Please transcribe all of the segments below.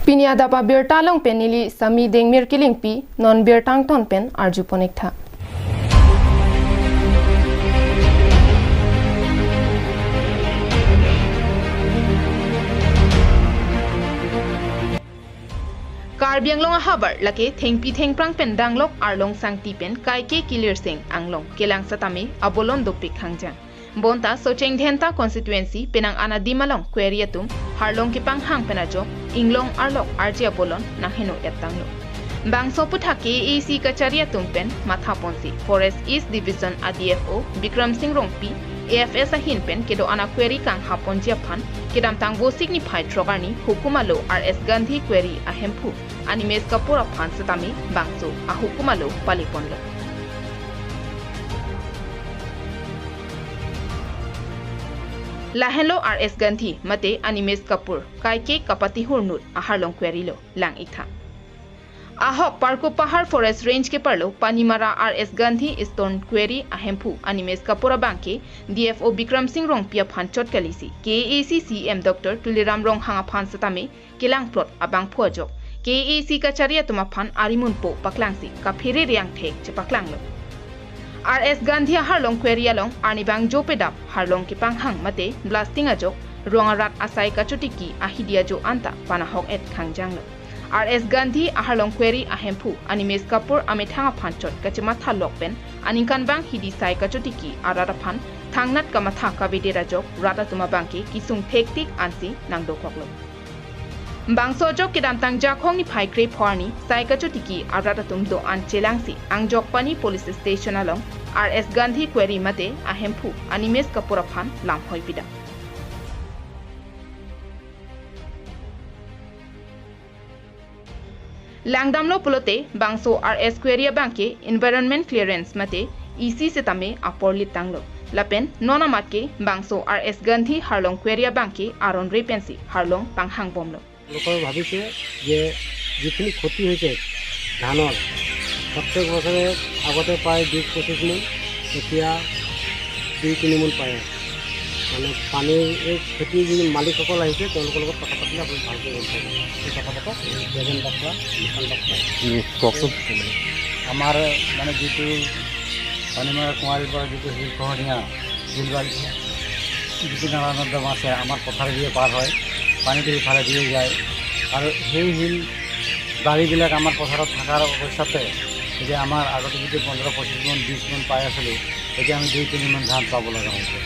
Pinya dapa bir talong pen nili sami dengmir kiling pi non bir tang ton pen arju ponek tha. Karbiang long habar lake thengpi thengprang pen danglok arlong sangti pen kaike kilir sing anglong kelang satami abolon dopik hangjang. Bonta socheng dhenta constituency penang ana dimalong queriatum harlong kipang hang penajo inglong arlok arjia bolon na heno etanglo. Bangso putha KAC kachariatum pen matha ponsi Forest East Division ADFO Bikram Singh Rongpi AFS ahin pen kedo ana query kang hapon jiaphan kedam tangbo signify trogarni hukumalo RS Gandhi query ahempu animes kapura phan satami bangso a hukumalo paliponlo. Lahenlo RS Gandhi mate animes kapur kaike kapati hurnut aharlong query lo lang ikha. Ahok Parko Pahar Forest Range ke parlo Panimara RS Gandhi Stone Query ahempu animes kapura banke DFO Bikram Singh Rong pia phan chot kalisi KAC CM Dr. Tuliram Rong hanga phan satame kelang plot abang phojok KAC kacharia tuma phan arimun po paklangsi ka phire riang thek che paklang lo RS Gandhi harlong query along anibang jopedap harlong ki panghang mate blasting ajok rongarat asai kachutiki ahidia jo anta panahok et khangjang lo RS Gandhi aharlong query ahempu animes kapur amethanga phanchot kachima thalok pen aninkan bang hidi sai kachotiki arara phan thangnat kamatha kavidera jok rata tuma bangki kisung thektik ansi nangdo khoklo bangso jok kidam tang jakhong ni phaikre phorni sai kachotiki arara tum do an chelangsi angjok pani police station along RS Gandhi query mate ahempu animes kapura phan lam hoipida Langdamlo pulote bangso RS Queria banke environment clearance mate EC setame aporlit tanglo lapen nona matke bangso RS Gandhi harlong Queria banke aron repensi harlong panghang bomlo লোকৰ ভাবিছে যে যিখিনি ক্ষতি হৈছে ধানৰ প্ৰত্যেক বছৰে আগতে প্ৰায় 20-25 মুন এতিয়া 2-3 মুন পায় মানে পানীৰ এই খেতিৰ যি মালিকসকল আহিছে তেওঁলোকৰ লগত কথা পাতিলে আপুনি ভালকৈ গম পাব এই কথা পাতক প্ৰেজেণ্ট বাক্ৰা মিছন বাক্ৰা কওকচোন আমাৰ মানে যিটো পানীমাৰ কুঁৱাৰীৰ পৰা যিটো শিলখহনীয়া শিলবাৰী যিটো নালা নৰ্দমা আছে আমাৰ পথাৰ দিয়ে পাৰ হয় পানীটো ইফালে দিয়ে যায় আৰু সেই শিল গাড়ীবিলাক আমাৰ পথাৰত থকাৰ অৱস্থাতে এতিয়া আমাৰ আগতে যদি 15-25 মুন 20 মুন পাই আছিলোঁ এতিয়া আমি 2-3 মুন ধান পাব লগা হৈছে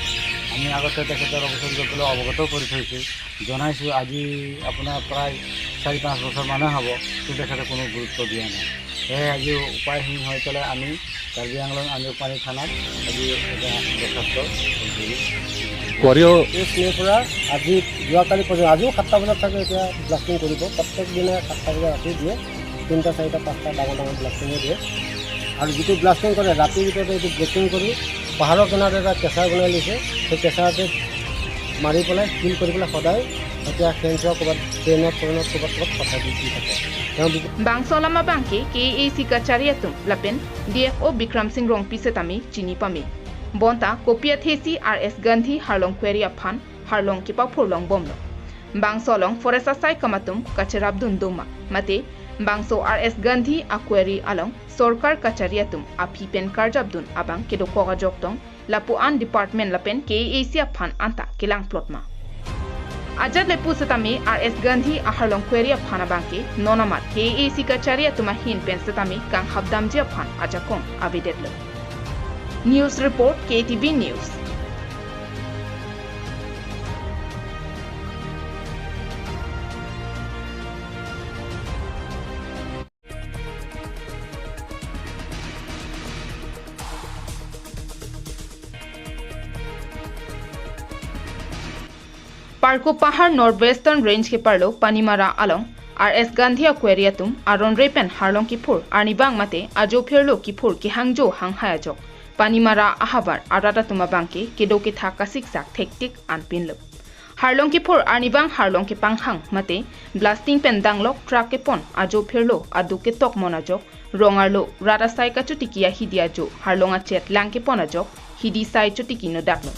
আমি আগতে তেখেতৰ অৱস্থা গৈ পেলাই অৱগত কৰি থৈছোঁ জনাইছোঁ আজি আপোনাৰ প্ৰায় 4-5 বছৰ মানে হ'ব কিন্তু তেখেতে কোনো গুৰুত্ব দিয়া নাই সেয়ে আজি উপায়হীন হৈ পেলাই আমি কাৰ্বি আংলং আঞ্জপানী থানাত আজি এটা দৰখাস্ত এই পৰা আজি যোৱাকালি পৰ্যন্ত আজিও 7টা বজাত থাকে এতিয়া ব্লাষ্টিং কৰিব প্ৰত্যেক দিনে 7টা বজাত ৰাতি দিয়ে 3টা 4টা 5টা ডাঙৰ ডাঙৰ ব্লাষ্টিঙে দিয়ে আৰু যিটো ব্লাষ্টিং কৰে ৰাতিৰ ভিতৰতে এইটো ব্ৰেকিং কৰি পাহাৰৰ কিনাৰত এটা কেঁচা বনাই লৈছে সেই কেঁচাতে মাৰি পেলাই ফিল কৰি পেলাই সদায় এতিয়া খেঞ্চৰ ক'ৰবাত ট্ৰেইনত ক'ৰবাত পঠাই দি থাকে Bangsolama banke KAC kachariatum lapen DFO Bikram Singh Rong pisetami chini pami bonta kopia thesi RS Gandhi harlong queria phan harlong kipa phurlong bomlo bangsolong foresta sai kamatum kacharabdun doma mate bangso RS Gandhi aquari along sorkar kachariatum api pen karjabdun abang kedo koga joktong lapu an department lapen KAC phan anta kilang plotma Ajat lepu setami RS Gandhi aharlong queria phana banke nonamat KAC kacharia tuma hin pen setami kang habdam jia phan ajakong avidetlo News report KATV News Parko Pahar Northwestern Range ke parlo Panimara along RS Gandhi aquariatum aron repen harlong kipur arnibang mate ajo phirlo kipur ki hangjo hanghaya jok Panimara ahabar arata tuma bangke kedo ke thaka siksak thektik anpinlo harlong kipur arnibang harlong ke panghang mate blasting pen danglok truck ke pon ajo phirlo adu ke tok monajok rongarlo rata sai ka chutikia hidia jo harlonga chet lang ke ponajok hidi sai chutiki no daklo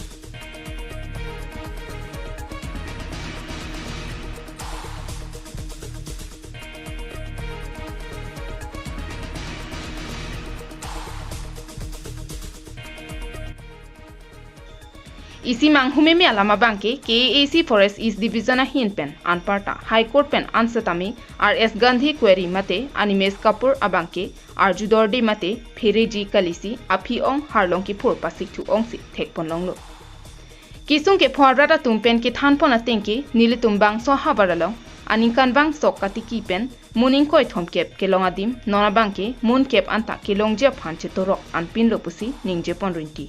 isi manghume me alama banke KAC Forest East Division a hin pen anparta High Court pen ansatami RS Gandhi query mate Animes Kapoor abanke Arjudorde mate Phereji Kalisi Api ong Harlong ki phur pasik thu ong si thekpon longlo Kisung ke phwarata tumpen ke thanpon atengke nili tumbang so habaralong aninkan bang sok katiki pen muning koi thomkep ke longadim nona bangke mun kep anta ke longje phanche torok anpin lopusi ningje pon rinti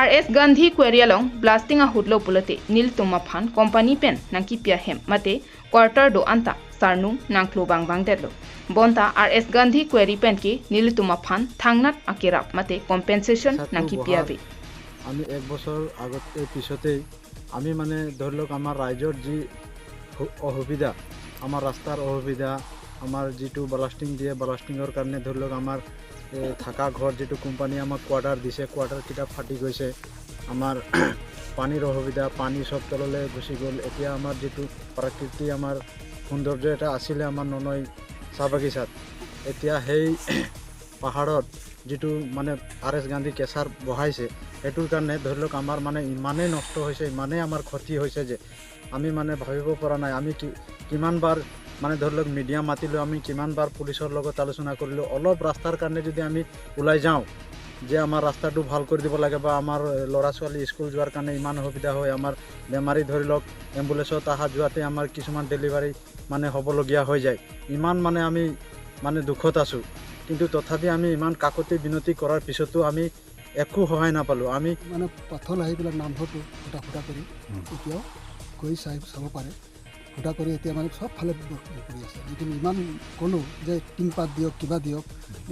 RS Gandhi query along blasting a hudlo pulote nil tuma phan company pen nangki pia hem mate quarter do anta sarnu nangklo bang bang dedlo bonta RS Gandhi query pen ke nil tuma phan thangnat akirap mate compensation nangki pia be আমি এক বছর আগত এই পিছতেই আমি মানে ধৰি লওক আমাৰ ৰাইজৰ যি অসুবিধা আমাৰ ৰাস্তাৰ অসুবিধা আমাৰ যিটো ব্লাষ্টিং দিয়ে ব্লাষ্টিঙৰ কাৰণে ধৰি লওক আমাৰ থাকা ঘৰ যিটো কোম্পানী আমাক কোৱাৰ্টাৰ দিছে কোৱাৰ্টাৰ কিটা ফাটি গৈছে আমাৰ পানীৰ অসুবিধা পানী সব তললৈ গুচি গ'ল এতিয়া আমাৰ যিটো প্ৰকৃতি আমাৰ সৌন্দৰ্য এটা আছিলে আমাৰ ননৈ চাহ বাগিচাত এতিয়া সেই পাহাৰত যিটো মানে RS গান্ধী কেঁচাৰ বহাইছে এটোৰ কাৰণে ধৰি লওক আমাৰ মানে ইমানেই নষ্ট হৈছে ইমানেই আমাৰ ক্ষতি হৈছে যে আমি মানে ভাবিব পৰা নাই আমি কিমানবাৰ মানে ধৰি লওক মিডিয়া মাতিলোঁ আমি কিমানবাৰ পুলিচৰ লগত আলোচনা কৰিলোঁ অলপ ৰাস্তাৰ কাৰণে যদি আমি ওলাই যাওঁ যে আমাৰ ৰাস্তাটো ভাল কৰি দিব লাগে বা আমাৰ ল'ৰা ছোৱালী স্কুল যোৱাৰ কাৰণে ইমান অসুবিধা হয় আমাৰ বেমাৰী ধৰি লওক এম্বুলেন্সত অহা যোৱাতে আমাৰ কিছুমান ডেলিভাৰী মানে হ'বলগীয়া হৈ যায় ইমান মানে আমি মানে দুখত আছোঁ কিন্তু তথাপি আমি ইমান কাকতি বিনতি কৰাৰ পিছতো আমি একো সহায় নাপালোঁ আমি মানে পাথৰ আহি পেলাই নামঘৰটো ফুটা ফুটা কৰি এতিয়াও গৈ চাব পাৰে ফুটা কৰি এতিয়া মানে চব ফালে কৰি আছে যিটো ইমান ক'লোঁ যে টিংপাত দিয়ক কিবা দিয়ক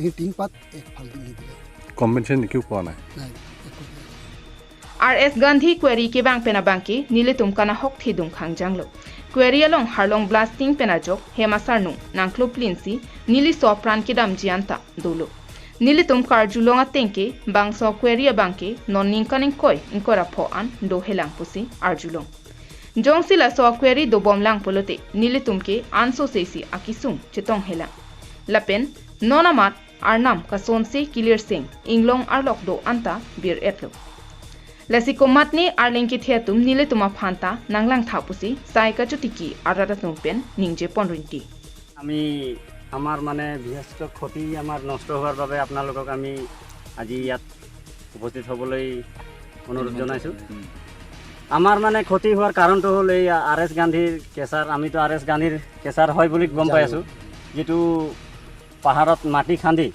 এই টিংপাত একফাল দি নিদিলে কম্পেনচেশ্যন কিয় পোৱা নাই RS Gandhi query ke bang pena banki nile tumkana hok thidung khangjanglo query along harlong blasting pena jok hemasarnu nangklo plinsi nili sopran ke dam jianta dolo nili tum karjulong atenke bang so query banke non ninkaning koi inkora pho an do helang pusi arjulong jongsila so query do bomlang polote nili tumke anso seisi akisung chetong helang lapen nonamat arnam kasonse clear sing inglong arlok do anta bir etlo Lasiko matni arlengki theatum nile tuma phanta nanglang thapusi sai ka chutiki arara tumpen ningje ponrinti আমি আমাৰ মানে বিশেষকৈ ক্ষতি আমাৰ নষ্ট হোৱাৰ বাবে আপোনালোকক আমি আজি ইয়াত উপস্থিত হ'বলৈ অনুৰোধ জনাইছোঁ আমাৰ মানে ক্ষতি হোৱাৰ কাৰণটো হ'ল এই RS গান্ধীৰ কেঁচাৰ আমিতো RS গান্ধীৰ কেঁচাৰ হয় বুলি গম পাই আছোঁ যিটো পাহাৰত মাটি খান্দি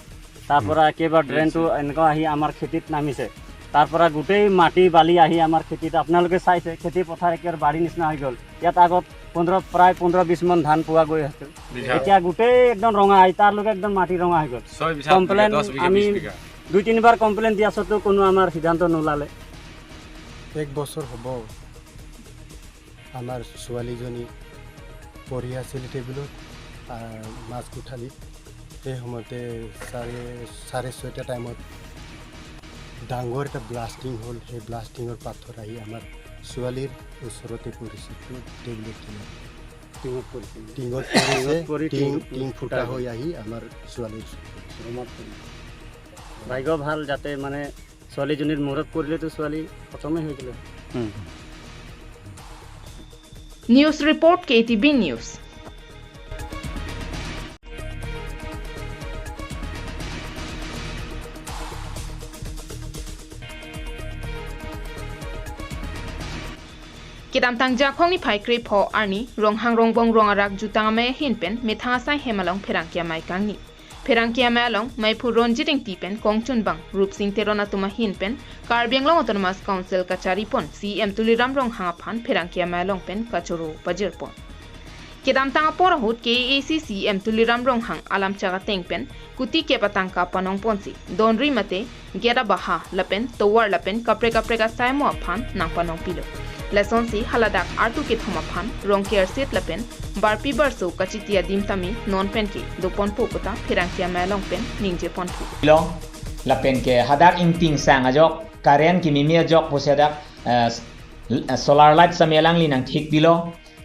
তাৰ পৰা একেবাৰে ড্ৰেইনটো এনেকুৱা আহি আমাৰ খেতিত নামিছে তাৰ পৰা গোটেই মাটি বালি আহি আমাৰ খেতিত আপোনালোকে চাইছে খেতি পথাৰ একেবাৰে বাৰী নিচিনা হৈ গ'ল ইয়াত আগত প্ৰায় 15-20 মান ধান পোৱা গৈ আছিল এতিয়া গোটেই একদম ৰঙা আহি তাৰলৈকে একদম মাটি ৰঙা হৈ গ'ল কমপ্লেইন আমি 2-3বাৰ কমপ্লেইন দিয়া সত্ত্বেও কোনো আমাৰ সিদ্ধান্ত নোলালে এক বছৰ হ'ব আমাৰ ছোৱালীজনী পঢ়ি আছিল টেবুলত মাছ কোঠালি সেই সময়তে 6:30 টাইমত ডাঙৰ এটা ব্লাষ্টিং হ'ল সেই ব্লাষ্টিঙৰ পাথৰ আহি আমাৰ ছোৱালীৰ ওচৰতে পৰিছিল টেবুলত টিং ফুটা হৈ আহি আমাৰ ছোৱালীৰ ভাগ্য ভাল যাতে মানে ছোৱালীজনীৰ মূৰত পৰিলেতো ছোৱালী খতমেই হৈ গ'লে News report KATV News Kidam tang jakong ni pai krip ho arni ronghang rongbong rongarak jutang me hinpen methanga sai hemalong pherangkia mai kangni pherangkia mai along mai phu ronjiting tipen kongchun bang rup sing terona tuma hinpen Karbianglong Autonomous Council kachari pon CM Tuliram ronghang phan pherangkia mai along pen kachoro pajir pon Kidam tang apora hut KAC CM Tuliram ronghang alam chaga tengpen kuti ke patangka panong ponsi donri mate gera baha lapen towar lapen kapre ka sai mo phan nang panong pilo Lesonsi haladak artu ke thoma phan rongker set lapen barpi barso kachitia dimtami non pen ke dopon pokota phirangkia melong pen ningje pon thu long lapen ke hadak ingting sang ajok karen ki mimi ajok posedak solar light samelang linang thik bilo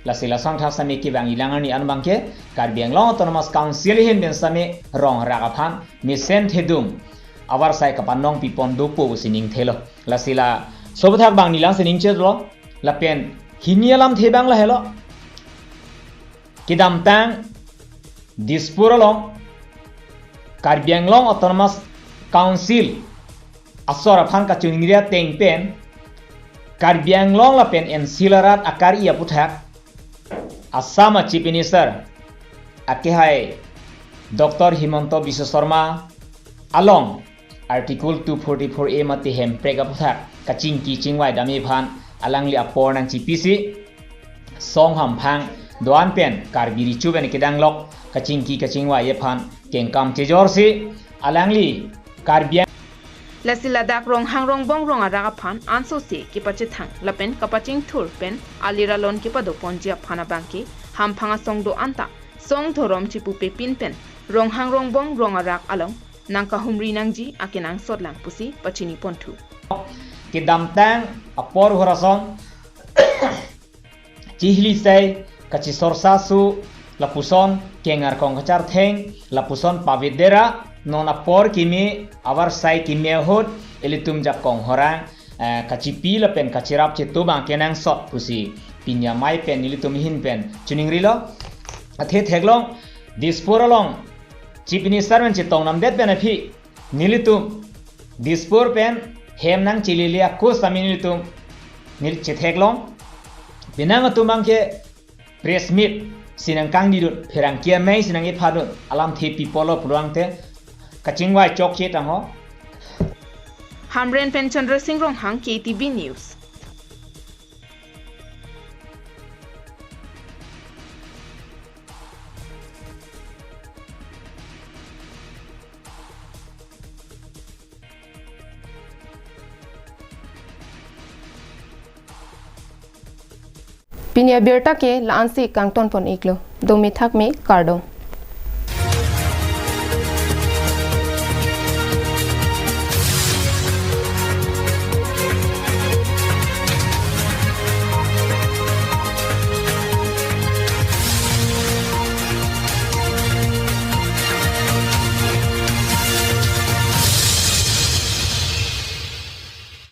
lasila sangtha sami ki bang ilangani anbangke Karbianglong Autonomous Council hin ben same rong raga phan misen thedum awar sai kapanong pipon dopo sining thelo lasila sobathak bang nilang sening chedlo la pen hinialam thebang la helo kidam tang dispuralong Karbianglong Autonomous Council asora phan ka chuningria teng pen Karbianglong la pen ensilarat akar ia puthak Assam Chief Minister akehai Dr. Himanto Biswa Sharma along Article 244A mati hemprega puthak kaching ki chingwai dami phan alangli apor nang CPC song ham phang doan pen karbiri chuben kidang lok kaching ki kachingwai ye phan kengkam chejor si alangli karbiang lasila dak rong hang rong bong rong araga phan anso se ki pache thang lapen kapaching thur pen alira lon ki pado ponjia phana bangki ham phanga song do anta song thorom chipu pe pin pen rong hang rong bong rong arak along nangka humri nangji akenang sotlang pusi pachini pontu kidam tang apor horason chihli sai kachi sorsa su lapuson kengar kong kachar theng lapuson pavidera non apor kimi awar sai kimi hot elitum jak kong horang kachi pi la pen kachirap chitu bang kenang sot pusi pinya mai pen elitum hin pen chuning rilo athe theglong disporalong Chief Minister men chitong namdet benefi nilitum dispor pen hem nang chililia ko sami nilitum nil chitheglong binang atumang ke press meet sinang kang didut phirang kia mai sinang e phadut alam the people pulwang te kachingwai chok che tang ho Hamren pen Chandra Singh rong hang KATV News Pinya Berta ke Lansi Kangton pon iklo, do mithak me kardom.